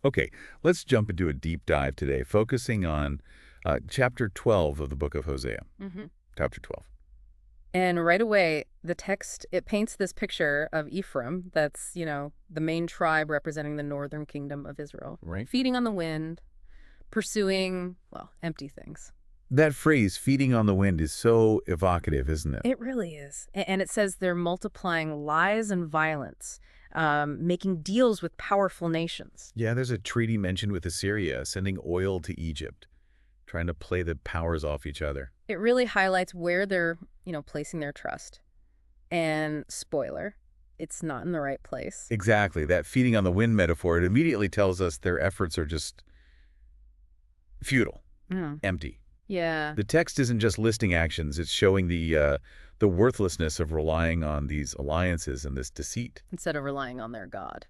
Okay, let's jump into a deep dive today, focusing on chapter 12 of the book of Hosea. hmm Chapter 12. And right away, the text, it paints this picture of Ephraim, that's, the main tribe representing the northern kingdom of Israel, Right. feeding on the wind, pursuing, well, empty things. That phrase, feeding on the wind, is so evocative, isn't it? It really is. And it says they're multiplying lies and violence, making deals with powerful nations. Yeah, there's a treaty mentioned with Assyria, sending oil to Egypt, trying to play the powers off each other. It really highlights where they're, placing their trust. And spoiler, it's not in the right place. Exactly, that feeding on the wind metaphor, it immediately tells us their efforts are just futile, Mm. empty. Yeah. The text isn't just listing actions, it's showing the worthlessness of relying on these alliances and this deceit. Instead of relying on their God.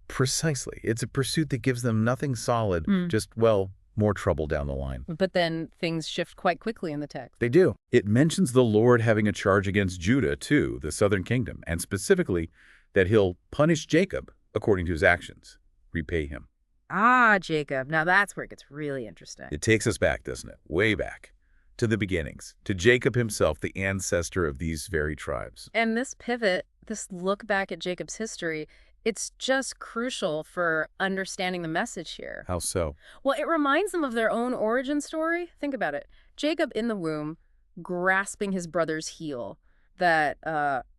Precisely. It's a pursuit that gives them nothing solid, just, well, more trouble down the line. But then things shift quite quickly in the text. They do. It mentions the Lord having a charge against Judah, too, the southern kingdom, and specifically that he'll punish Jacob according to his actions, repay him. Ah, Jacob. Now that's where it gets really interesting. It takes us back, doesn't it? Way back. To the beginnings. To Jacob himself, the ancestor of these very tribes. And this pivot, this look back at Jacob's history, it's just crucial for understanding the message here. How so? Well, it reminds them of their own origin story. Think about it. Jacob in the womb, grasping his brother's heel, that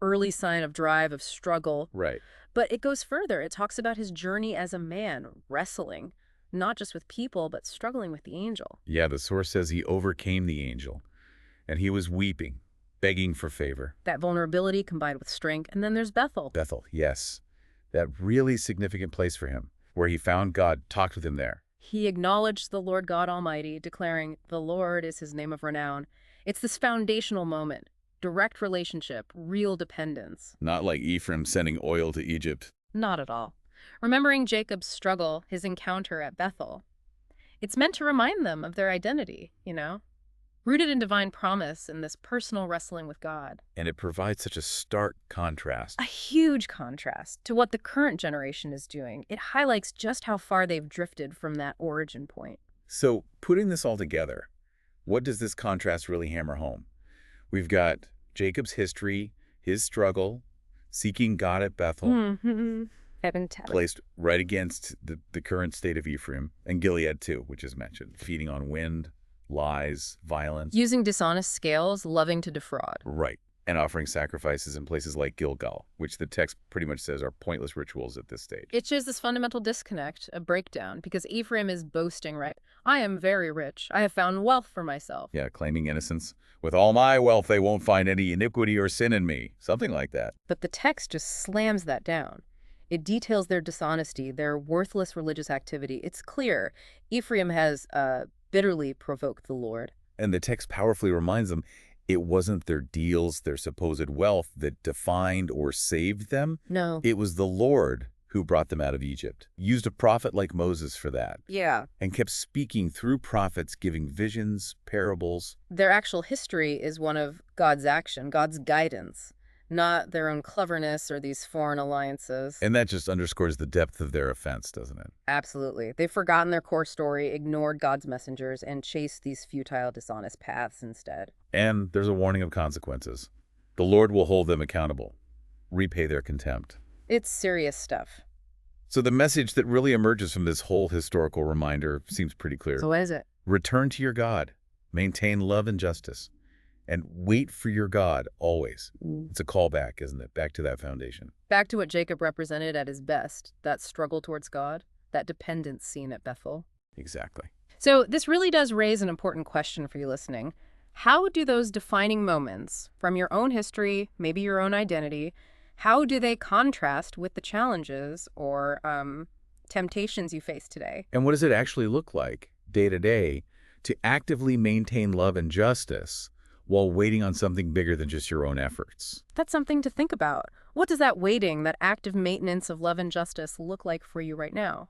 early sign of drive, of struggle. Right. But it goes further. It talks about his journey as a man, wrestling, not just with people, but struggling with the angel. Yeah, the source says he overcame the angel, and he was weeping, begging for favor. That vulnerability combined with strength. And then there's Bethel. Bethel, yes. That really significant place for him, where he found God, talked with him there. He acknowledged the Lord God Almighty, declaring, "The Lord is his name of renown." It's this foundational moment. Direct relationship, real dependence. Not like Ephraim sending oil to Egypt. Not at all. Remembering Jacob's struggle, his encounter at Bethel, it's meant to remind them of their identity, rooted in divine promise and this personal wrestling with God. And it provides such a stark contrast. A huge contrast to what the current generation is doing. It highlights just how far they've drifted from that origin point. So, putting this all together, what does this contrast really hammer home? We've got Jacob's history, his struggle, seeking God at Bethel, placed right against the current state of Ephraim, and Gilead too, which is mentioned, feeding on wind, lies, violence. Using dishonest scales, loving to defraud. Right. And offering sacrifices in places like Gilgal, which the text pretty much says are pointless rituals at this stage. It shows this fundamental disconnect, a breakdown, because Ephraim is boasting, right? I am very rich. I have found wealth for myself. Yeah, claiming innocence. With all my wealth, they won't find any iniquity or sin in me. Something like that. But the text just slams that down. It details their dishonesty, their worthless religious activity. It's clear Ephraim has bitterly provoked the Lord. And the text powerfully reminds them it wasn't their deals, their supposed wealth that defined or saved them. No. It was the Lord who brought them out of Egypt. Used a prophet like Moses for that. Yeah. And kept speaking through prophets, giving visions, parables. Their actual history is one of God's action, God's guidance, not their own cleverness or these foreign alliances. And that just underscores the depth of their offense, doesn't it? Absolutely. They've forgotten their core story, ignored God's messengers, and chased these futile, dishonest paths instead. And there's a warning of consequences. The Lord will hold them accountable, repay their contempt. It's serious stuff. So the message that really emerges from this whole historical reminder seems pretty clear. So what is it? Return to your God, maintain love and justice, and wait for your God always. It's a callback, isn't it? Back to that foundation. Back to what Jacob represented at his best, that struggle towards God, that dependence seen at Bethel. Exactly. So this really does raise an important question for you listening. How do those defining moments from your own history, maybe your own identity, how do they contrast with the challenges or temptations you face today? And what does it actually look like day to day to actively maintain love and justice while waiting on something bigger than just your own efforts? That's something to think about. What does that waiting, that active maintenance of love and justice look like for you right now?